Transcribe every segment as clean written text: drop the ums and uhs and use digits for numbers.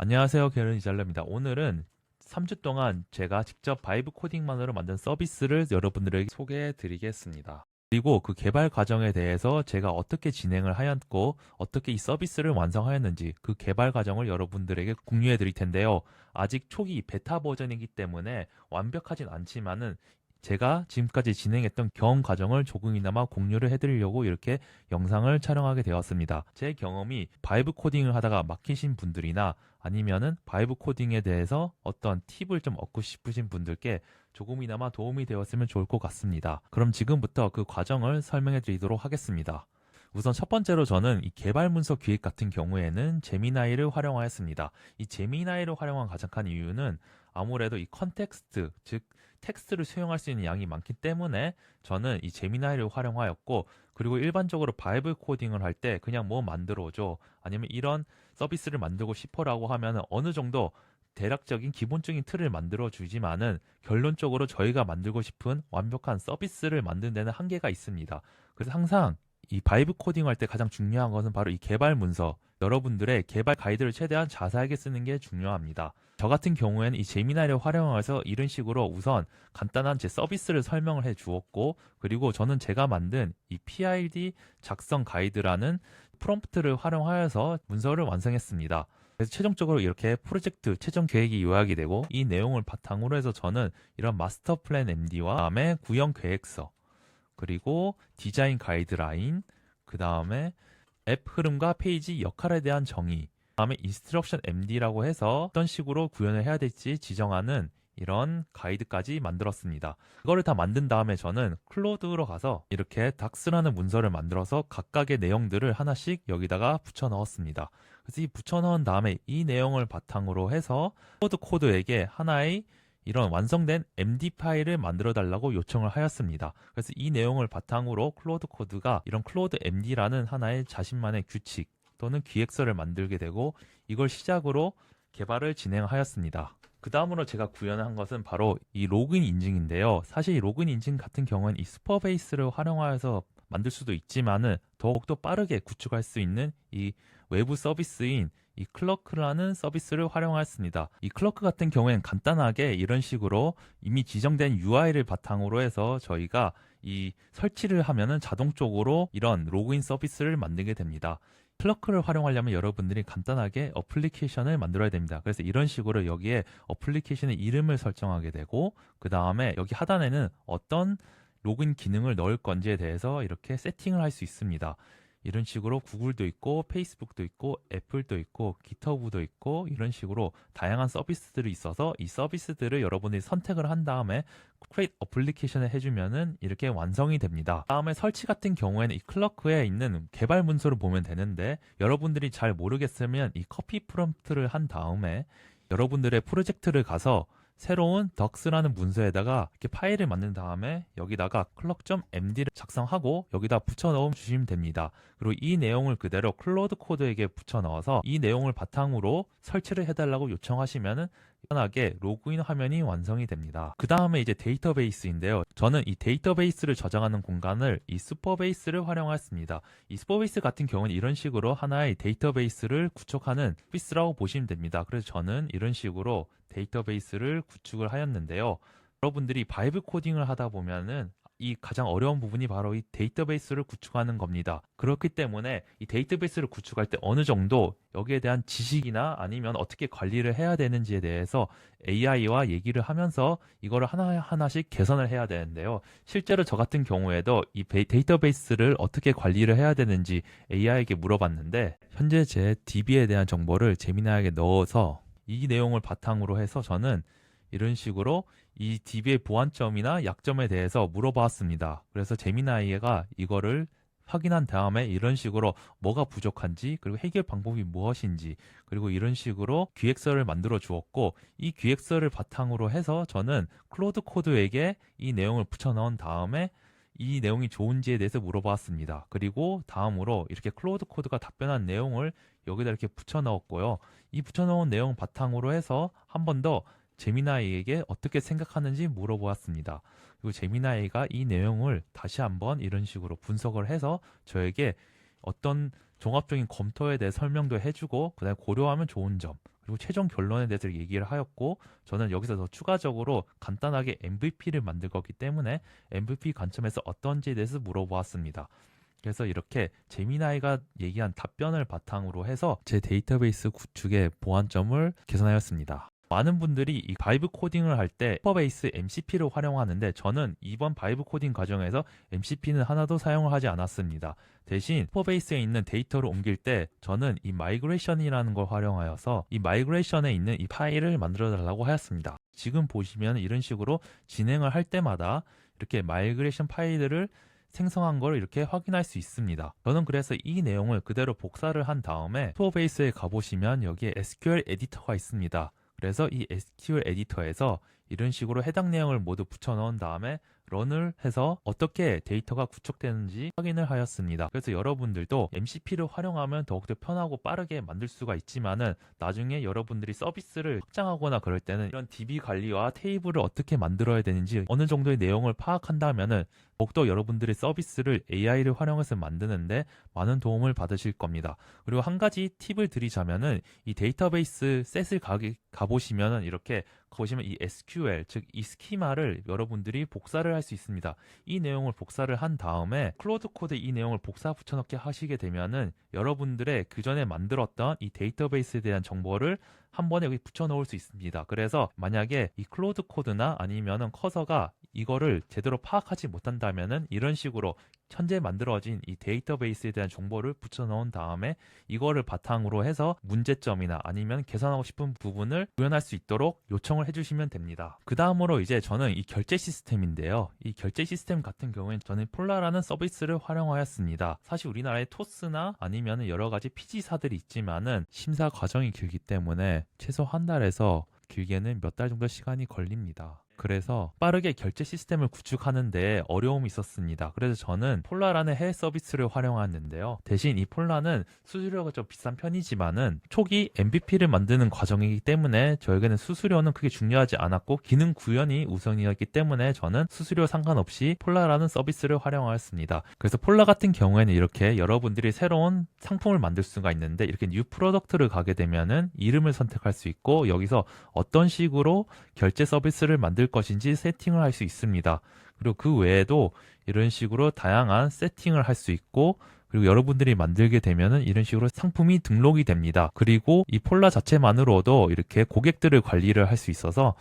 안녕하세요. 게른 이잘레입니다. 오늘은 3주 동안 제가 직접 바이브 코딩만으로 만든 서비스를 여러분들에게 소개해 드리겠습니다. 그리고 그 개발 과정에 대해서 제가 어떻게 진행을 하였고 어떻게 이 서비스를 완성하였는지 그 개발 과정을 여러분들에게 공유해 드릴 텐데요. 아직 초기 베타 버전이기 때문에 완벽하진 않지만은 제가 지금까지 진행했던 경험 과정을 조금이나마 공유를 해드리려고 이렇게 영상을 촬영하게 되었습니다. 제 경험이 바이브 코딩을 하다가 막히신 분들이나 아니면은 바이브 코딩에 대해서 어떤 팁을 좀 얻고 싶으신 분들께 조금이나마 도움이 되었으면 좋을 것 같습니다. 그럼 지금부터 그 과정을 설명해 드리도록 하겠습니다. 우선 첫 번째로 저는 이 개발 문서 기획 같은 경우에는 제미나이를 활용하였습니다. 이 제미나이를 활용한 가장 큰 이유는 아무래도 이 컨텍스트, 즉 텍스트를 수용할 수 있는 양이 많기 때문에 저는 이 제미나이를 활용하였고, 그리고 일반적으로 바이브 코딩을 할 때 그냥 뭐 만들어줘, 아니면 이런 서비스를 만들고 싶어라고 하면 어느 정도 대략적인 기본적인 틀을 만들어 주지만은 결론적으로 저희가 만들고 싶은 완벽한 서비스를 만드는 데는 한계가 있습니다. 그래서 항상 이 바이브 코딩 할 때 가장 중요한 것은 바로 이 개발 문서, 여러분들의 개발 가이드를 최대한 자세하게 쓰는 게 중요합니다. 저 같은 경우에는 이 제미나이를 활용해서 이런 식으로 우선 간단한 제 서비스를 설명을 해 주었고, 그리고 저는 제가 만든 이 PID 작성 가이드라는 프롬프트를 활용하여서 문서를 완성했습니다. 그래서 최종적으로 이렇게 프로젝트 최종 계획이 요약이 되고, 이 내용을 바탕으로 해서 저는 이런 마스터 플랜 MD와 그다음에 구형 계획서, 그리고 디자인 가이드라인, 그 다음에 앱 흐름과 페이지 역할에 대한 정의, 그 다음에 인스트럭션 MD라고 해서 어떤 식으로 구현을 해야 될지 지정하는 이런 가이드까지 만들었습니다. 그거를 다 만든 다음에 저는 클로드로 가서 이렇게 닥스라는 문서를 만들어서 각각의 내용들을 하나씩 여기다가 붙여 넣었습니다. 그래서 이 붙여 넣은 다음에 이 내용을 바탕으로 해서 코드에게 하나의 이런 완성된 MD 파일을 만들어 달라고 요청을 하였습니다. 그래서 이 내용을 바탕으로 클로드 코드가 이런 클로드 MD라는 하나의 자신만의 규칙 또는 기획서를 만들게 되고, 이걸 시작으로 개발을 진행하였습니다. 그 다음으로 제가 구현한 것은 바로 이 로그인 인증인데요. 사실 이 로그인 인증 같은 경우는 이 슈퍼베이스를 활용하여서 만들 수도 있지만은 더욱더 빠르게 구축할 수 있는 이 외부 서비스인 이 클러크라는 서비스를 활용하였습니다. 이 클러크 같은 경우에는 간단하게 이런 식으로 이미 지정된 UI를 바탕으로 해서 저희가 이 설치를 하면은 자동적으로 이런 로그인 서비스를 만들게 됩니다. 클러크를 활용하려면 여러분들이 간단하게 어플리케이션을 만들어야 됩니다. 그래서 이런 식으로 여기에 어플리케이션의 이름을 설정하게 되고, 그 다음에 여기 하단에는 어떤 로그인 기능을 넣을 건지에 대해서 이렇게 세팅을 할 수 있습니다. 이런 식으로 구글도 있고 페이스북도 있고 애플도 있고 깃허브도 있고 이런 식으로 다양한 서비스들이 있어서 이 서비스들을 여러분들이 선택을 한 다음에 create 어플리케이션을 해주면은 이렇게 완성이 됩니다. 다음에 설치 같은 경우에는 이 클러크에 있는 개발 문서를 보면 되는데, 여러분들이 잘 모르겠으면 이 커피 프롬프트를 한 다음에 여러분들의 프로젝트를 가서 새로운 덕스라는 문서에다가 이렇게 파일을 만든 다음에 여기다가 클럭.md를 작성하고 여기다 붙여 넣어 주시면 됩니다. 그리고 이 내용을 그대로 클로드 코드에게 붙여 넣어서 이 내용을 바탕으로 설치를 해달라고 요청하시면은 편하게 로그인 화면이 완성이 됩니다. 그 다음에 이제 데이터베이스인데요. 저는 이 데이터베이스를 저장하는 공간을 이 슈퍼베이스를 활용했습니다. 이 슈퍼베이스 같은 경우는 이런 식으로 하나의 데이터베이스를 구축하는 서비스라고 보시면 됩니다. 그래서 저는 이런 식으로 데이터베이스를 구축을 하였는데요. 여러분들이 바이브 코딩을 하다 보면은 이 가장 어려운 부분이 바로 이 데이터베이스를 구축하는 겁니다. 그렇기 때문에 이 데이터베이스를 구축할 때 어느 정도 여기에 대한 지식이나 아니면 어떻게 관리를 해야 되는지에 대해서 AI와 얘기를 하면서 이거를 하나하나씩 개선을 해야 되는데요. 실제로 저 같은 경우에도 이 데이터베이스를 어떻게 관리를 해야 되는지 AI에게 물어봤는데, 현재 제 DB에 대한 정보를 제미나이에게 넣어서 이 내용을 바탕으로 해서 저는 이런 식으로 이 DB의 보완점이나 약점에 대해서 물어봤습니다. 그래서 제미나이가 이거를 확인한 다음에 이런 식으로 뭐가 부족한지, 그리고 해결 방법이 무엇인지, 그리고 이런 식으로 기획서를 만들어 주었고, 이 기획서를 바탕으로 해서 저는 클로드 코드에게 이 내용을 붙여 넣은 다음에 이 내용이 좋은지에 대해서 물어봤습니다. 그리고 다음으로 이렇게 클로드 코드가 답변한 내용을 여기다 이렇게 붙여 넣었고요. 이 붙여 넣은 내용 바탕으로 해서 한 번 더 제미나이에게 어떻게 생각하는지 물어보았습니다. 그리고 제미나이가 이 내용을 다시 한번 이런 식으로 분석을 해서 저에게 어떤 종합적인 검토에 대해 설명도 해주고, 그다음에 고려하면 좋은 점, 그리고 최종 결론에 대해서 얘기를 하였고, 저는 여기서 더 추가적으로 간단하게 MVP를 만들 거기 때문에 MVP 관점에서 어떤지에 대해서 물어보았습니다. 그래서 이렇게 제미나이가 얘기한 답변을 바탕으로 해서 제 데이터베이스 구축의 보완점을 개선하였습니다. 많은 분들이 이 바이브 코딩을 할 때 슈퍼베이스 MCP를 활용하는데, 저는 이번 바이브 코딩 과정에서 MCP는 하나도 사용을 하지 않았습니다. 대신 슈퍼베이스에 있는 데이터를 옮길 때 저는 이 마이그레이션이라는 걸 활용하여서 이 마이그레이션에 있는 이 파일을 만들어 달라고 하였습니다. 지금 보시면 이런 식으로 진행을 할 때마다 이렇게 마이그레이션 파일들을 생성한 걸 이렇게 확인할 수 있습니다. 저는 그래서 이 내용을 그대로 복사를 한 다음에 슈퍼베이스에 가보시면 여기에 SQL 에디터가 있습니다. 그래서 이 SQL 에디터에서 이런 식으로 해당 내용을 모두 붙여 넣은 다음에 런을 해서 어떻게 데이터가 구축되는지 확인을 하였습니다. 그래서 여러분들도 MCP를 활용하면 더욱더 편하고 빠르게 만들 수가 있지만은, 나중에 여러분들이 서비스를 확장하거나 그럴 때는 이런 DB 관리와 테이블을 어떻게 만들어야 되는지 어느 정도의 내용을 파악한다면은 더욱더 여러분들의 서비스를 AI를 활용해서 만드는데 많은 도움을 받으실 겁니다. 그리고 한 가지 팁을 드리자면은, 이 데이터베이스 셋을 가보시면은 이렇게 보시면 이 SQL, 즉 이 스키마를 여러분들이 복사를 할 수 있습니다. 이 내용을 복사를 한 다음에 클로드 코드에 이 내용을 복사 붙여넣기 하시게 되면은 여러분들의 그전에 만들었던 이 데이터베이스에 대한 정보를 한 번에 여기 붙여넣을 수 있습니다. 그래서 만약에 이 클로드 코드나 아니면은 커서가 이거를 제대로 파악하지 못한다면은 이런 식으로 현재 만들어진 이 데이터베이스에 대한 정보를 붙여넣은 다음에 이거를 바탕으로 해서 문제점이나 아니면 개선하고 싶은 부분을 구현할 수 있도록 요청을 해주시면 됩니다. 그 다음으로 이제 저는 이 결제 시스템인데요. 이 결제 시스템 같은 경우에는 저는 폴라라는 서비스를 활용하였습니다. 사실 우리나라에 토스나 아니면 여러 가지 PG사들이 있지만은 심사 과정이 길기 때문에 최소 한 달에서 길게는 몇 달 정도 시간이 걸립니다. 그래서 빠르게 결제 시스템을 구축하는데 어려움이 있었습니다. 그래서 저는 폴라라는 해외 서비스를 활용하는데요. 대신 이 폴라는 수수료가 좀 비싼 편이지만은 초기 MVP를 만드는 과정이기 때문에 저에게는 수수료는 크게 중요하지 않았고 기능 구현이 우선이었기 때문에 저는 수수료 상관없이 폴라라는 서비스를 활용하였습니다. 그래서 폴라 같은 경우에는 이렇게 여러분들이 새로운 상품을 만들 수가 있는데, 이렇게 뉴 프로덕트를 가게 되면은 이름을 선택할 수 있고 여기서 어떤 식으로 결제 서비스를 만들 것인지 세팅을 할 수 있습니다. 그리고 그 외에도 이런 식으로 다양한 세팅을 할 수 있고, 그리고 여러분들이 만들게 되면은 이런 식으로 상품이 등록이 됩니다. 그리고 이 폴라 자체만으로도 이렇게 고객들을 관리를 할 수 있어서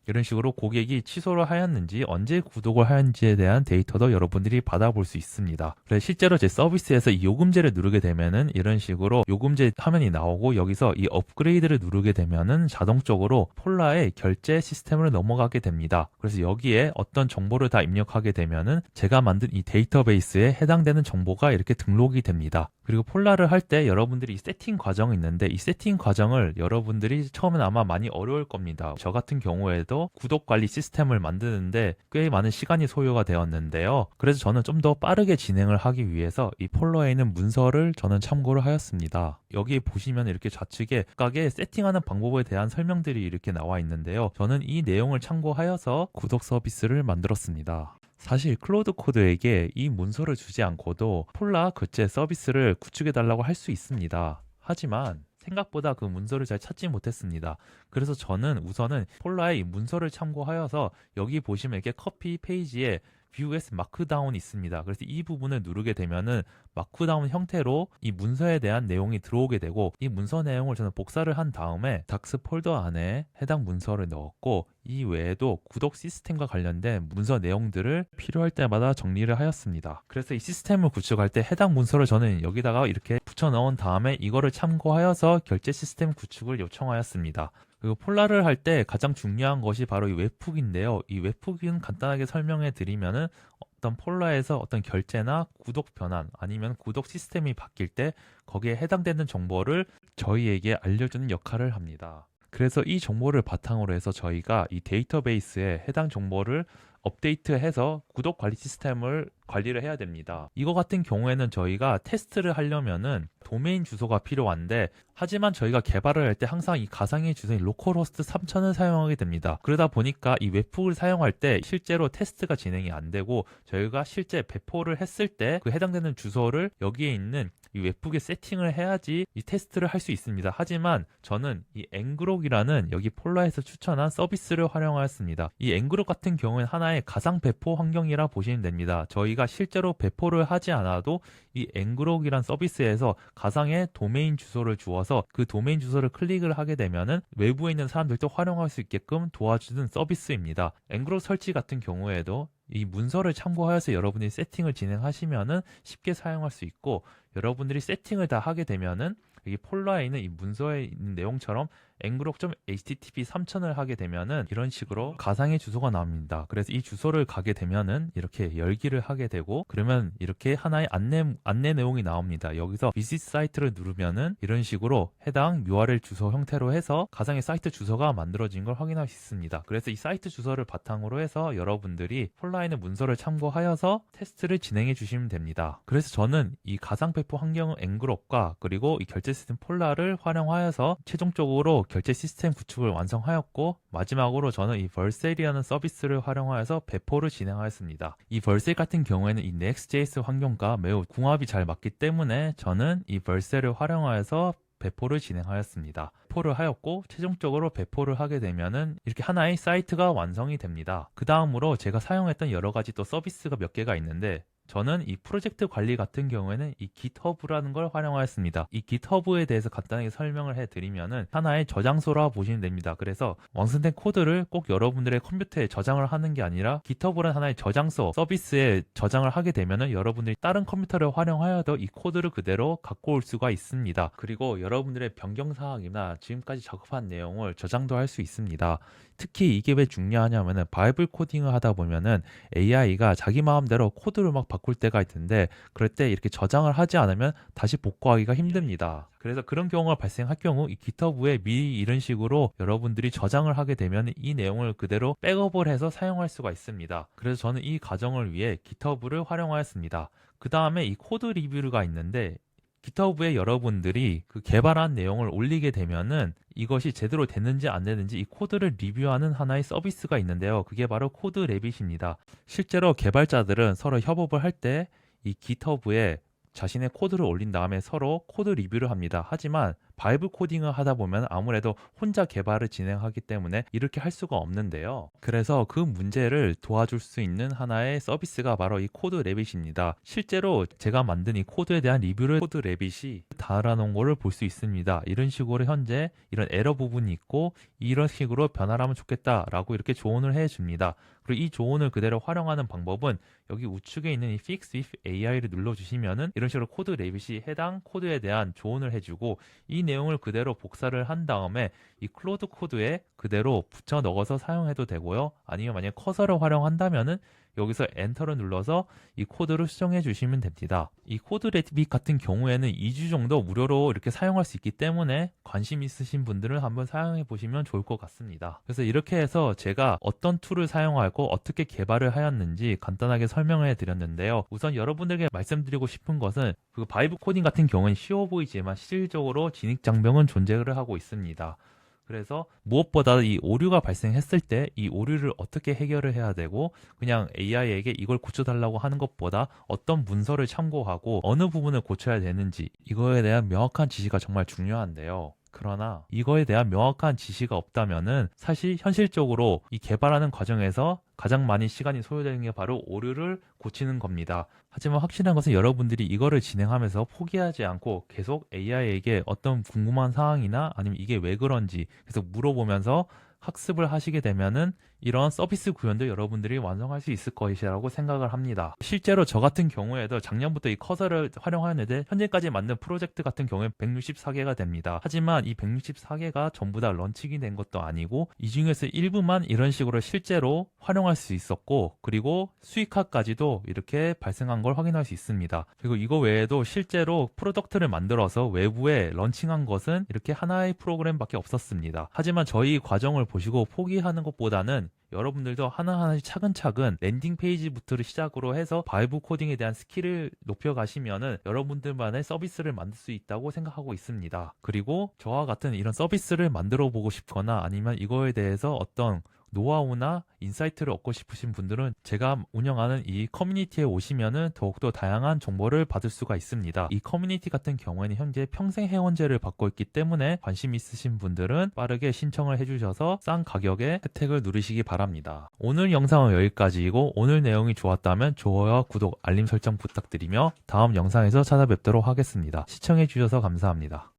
이런 식으로 고객이 취소를 하였는지 언제 구독을 하였는지에 대한 데이터도 여러분들이 받아볼 수 있습니다. 그래서 실제로 제 서비스에서 이 요금제를 누르게 되면은 이런 식으로 요금제 화면이 나오고, 여기서 이 업그레이드를 누르게 되면은 자동적으로 폴라의 결제 시스템으로 넘어가게 됩니다. 그래서 여기에 어떤 정보를 다 입력하게 되면은 제가 만든 이 데이터베이스에 해당되는 정보가 이렇게 등록이 됩니다. 그리고 폴라를 할 때 여러분들이 세팅 과정이 있는데, 이 세팅 과정을 여러분들이 처음엔 아마 많이 어려울 겁니다. 저 같은 경우에도 구독 관리 시스템을 만드는데 꽤 많은 시간이 소요가 되었는데요. 그래서 저는 좀 더 빠르게 진행을 하기 위해서 이 폴라에 있는 문서를 저는 참고를 하였습니다. 여기 보시면 이렇게 좌측에 각각의 세팅하는 방법에 대한 설명들이 이렇게 나와 있는데요. 저는 이 내용을 참고하여서 구독 서비스를 만들었습니다. 사실 클로드 코드에게 이 문서를 주지 않고도 폴라 결제 서비스를 구축해달라고 할 수 있습니다. 하지만 생각보다 그 문서를 잘 찾지 못했습니다. 그래서 저는 우선은 폴라의 이 문서를 참고하여서 여기 보시면 이렇게 커피 페이지에 View as 마크다운이 있습니다. 그래서 이 부분을 누르게 되면은 마크다운 형태로 이 문서에 대한 내용이 들어오게 되고, 이 문서 내용을 저는 복사를 한 다음에 닥스 폴더 안에 해당 문서를 넣었고, 이 외에도 구독 시스템과 관련된 문서 내용들을 필요할 때마다 정리를 하였습니다. 그래서 이 시스템을 구축할 때 해당 문서를 저는 여기다가 이렇게 붙여 넣은 다음에 이거를 참고하여서 결제 시스템 구축을 요청하였습니다. 그리고 폴라를 할 때 가장 중요한 것이 바로 이 웹훅인데요. 이 웹훅은 간단하게 설명해 드리면은 어떤 폴라에서 어떤 결제나 구독 변환 아니면 구독 시스템이 바뀔 때 거기에 해당되는 정보를 저희에게 알려주는 역할을 합니다. 그래서 이 정보를 바탕으로 해서 저희가 이 데이터베이스에 해당 정보를 업데이트해서 구독 관리 시스템을 관리를 해야 됩니다. 이거 같은 경우에는 저희가 테스트를 하려면은 도메인 주소가 필요한데, 하지만 저희가 개발을 할 때 항상 이 가상의 주소인 로컬호스트 3000을 사용하게 됩니다. 그러다 보니까 이 웹북을 사용할 때 실제로 테스트가 진행이 안 되고, 저희가 실제 배포를 했을 때 그 해당되는 주소를 여기에 있는 이 웹북에 세팅을 해야지 이 테스트를 할 수 있습니다. 하지만 저는 이 앵그록이라는 여기 폴라에서 추천한 서비스를 활용하였습니다. 이 앵그록 같은 경우는 하나의 가상 배포 환경이라 보시면 됩니다. 저희가 실제로 배포를 하지 않아도 이 앵그록이란 서비스에서 가상의 도메인 주소를 주어서 그 도메인 주소를 클릭을 하게 되면은 외부에 있는 사람들도 활용할 수 있게끔 도와주는 서비스입니다. 앵그록 설치 같은 경우에도 이 문서를 참고하여서 여러분이 세팅을 진행하시면은 쉽게 사용할 수 있고, 여러분들이 세팅을 다 하게 되면은 여기 폴라에 있는 이 문서에 있는 내용처럼 앵그록.http 3000을 하게 되면은 이런 식으로 가상의 주소가 나옵니다. 그래서 이 주소를 가게 되면은 이렇게 열기를 하게 되고, 그러면 이렇게 하나의 안내 내용이 나옵니다. 여기서 비시트 사이트를 누르면은 이런 식으로 해당 URL 주소 형태로 해서 가상의 사이트 주소가 만들어진 걸 확인할 수 있습니다. 그래서 이 사이트 주소를 바탕으로 해서 여러분들이 폴라에 있는 문서를 참고하여서 테스트를 진행해 주시면 됩니다. 그래서 저는 이 가상 배포 환경 앵그록과 그리고 이 결제 시스템 폴라를 활용하여서 최종적으로 결제 시스템 구축을 완성하였고, 마지막으로 저는 이 벌셀이라는 서비스를 활용하여서 배포를 진행하였습니다. 이 벌셀 같은 경우에는 이 Next.js 환경과 매우 궁합이 잘 맞기 때문에 저는 이 벌셀을 활용하여서 배포를 진행하였습니다. 배포를 하였고, 최종적으로 배포를 하게 되면은 이렇게 하나의 사이트가 완성이 됩니다. 그 다음으로 제가 사용했던 여러 가지 또 서비스가 몇 개가 있는데, 저는 이 프로젝트 관리 같은 경우에는 이 GitHub라는 걸 활용하였습니다. 이 GitHub에 대해서 간단하게 설명을 해드리면은 하나의 저장소라 보시면 됩니다. 그래서 완성된 코드를 꼭 여러분들의 컴퓨터에 저장을 하는 게 아니라 GitHub라는 하나의 저장소 서비스에 저장을 하게 되면은 여러분들이 다른 컴퓨터를 활용하여도 이 코드를 그대로 갖고 올 수가 있습니다. 그리고 여러분들의 변경사항이나 지금까지 작업한 내용을 저장도 할 수 있습니다. 특히 이게 왜 중요하냐면은 바이블 코딩을 하다 보면은 AI가 자기 마음대로 코드를 막 바꿀 때가 있는데, 그럴 때 이렇게 저장을 하지 않으면 다시 복구하기가 힘듭니다. 그래서 그런 경우가 발생할 경우 이 GitHub에 미리 이런 식으로 여러분들이 저장을 하게 되면 이 내용을 그대로 백업을 해서 사용할 수가 있습니다. 그래서 저는 이 과정을 위해 GitHub를 활용하였습니다. 그 다음에 이 코드 리뷰가 있는데, GitHub에 여러분들이 그 개발한 내용을 올리게 되면은 이것이 제대로 됐는지 안 됐는지 이 코드를 리뷰하는 하나의 서비스가 있는데요. 그게 바로 코드 레빗입니다. 실제로 개발자들은 서로 협업을 할 때 이 GitHub에 자신의 코드를 올린 다음에 서로 코드 리뷰를 합니다. 하지만 바이브 코딩을 하다 보면 아무래도 혼자 개발을 진행하기 때문에 이렇게 할 수가 없는데요. 그래서 그 문제를 도와줄 수 있는 하나의 서비스가 바로 이 코드 레빗입니다. 실제로 제가 만든 이 코드에 대한 리뷰를 코드 레빗이 달아놓은 거를 볼 수 있습니다. 이런 식으로 현재 이런 에러 부분이 있고 이런 식으로 변화를 하면 좋겠다라고 이렇게 조언을 해줍니다. 그리고 이 조언을 그대로 활용하는 방법은 여기 우측에 있는 이 Fix with AI를 눌러주시면은 이런 식으로 코드 레빗이 해당 코드에 대한 조언을 해주고, 이 내용을 그대로 복사를 한 다음에 이 클로드 코드에 그대로 붙여 넣어서 사용해도 되고요. 아니면 만약 커서를 활용한다면은 여기서 엔터를 눌러서 이 코드를 수정해 주시면 됩니다. 이 코드 레빗 같은 경우에는 2주 정도 무료로 이렇게 사용할 수 있기 때문에 관심 있으신 분들은 한번 사용해 보시면 좋을 것 같습니다. 그래서 이렇게 해서 제가 어떤 툴을 사용하고 어떻게 개발을 하였는지 간단하게 설명해 드렸는데요. 우선 여러분들에게 말씀드리고 싶은 것은 그 바이브 코딩 같은 경우는 쉬워 보이지만 실질적으로 진입장벽은 존재를 하고 있습니다. 그래서 무엇보다 이 오류가 발생했을 때 이 오류를 어떻게 해결을 해야 되고, 그냥 AI에게 이걸 고쳐달라고 하는 것보다 어떤 문서를 참고하고 어느 부분을 고쳐야 되는지 이거에 대한 명확한 지시가 정말 중요한데요. 그러나 이거에 대한 명확한 지시가 없다면은 사실 현실적으로 이 개발하는 과정에서 가장 많이 시간이 소요되는 게 바로 오류를 고치는 겁니다. 하지만 확실한 것은 여러분들이 이거를 진행하면서 포기하지 않고 계속 AI에게 어떤 궁금한 사항이나 아니면 이게 왜 그런지 계속 물어보면서 학습을 하시게 되면은 이런 서비스 구현도 여러분들이 완성할 수 있을 것이라고 생각을 합니다. 실제로 저 같은 경우에도 작년부터 이 커서를 활용하였는데 현재까지 만든 프로젝트 같은 경우에 164개가 됩니다. 하지만 이 164개가 전부 다 런칭이 된 것도 아니고 이 중에서 일부만 이런 식으로 실제로 활용할 수 있었고, 그리고 수익화까지도 이렇게 발생한 걸 확인할 수 있습니다. 그리고 이거 외에도 실제로 프로덕트를 만들어서 외부에 런칭한 것은 이렇게 하나의 프로그램밖에 없었습니다. 하지만 저희 과정을 보시고 포기하는 것보다는 여러분들도 하나하나씩 차근차근 랜딩 페이지부터 시작으로 해서 바이브 코딩에 대한 스킬을 높여가시면은 여러분들만의 서비스를 만들 수 있다고 생각하고 있습니다. 그리고 저와 같은 이런 서비스를 만들어 보고 싶거나 아니면 이거에 대해서 어떤 노하우나 인사이트를 얻고 싶으신 분들은 제가 운영하는 이 커뮤니티에 오시면은 더욱더 다양한 정보를 받을 수가 있습니다. 이 커뮤니티 같은 경우에는 현재 평생 회원제를 받고 있기 때문에 관심 있으신 분들은 빠르게 신청을 해주셔서 싼 가격에 혜택을 누리시기 바랍니다. 오늘 영상은 여기까지이고 오늘 내용이 좋았다면 좋아요와 구독, 알림 설정 부탁드리며 다음 영상에서 찾아뵙도록 하겠습니다. 시청해주셔서 감사합니다.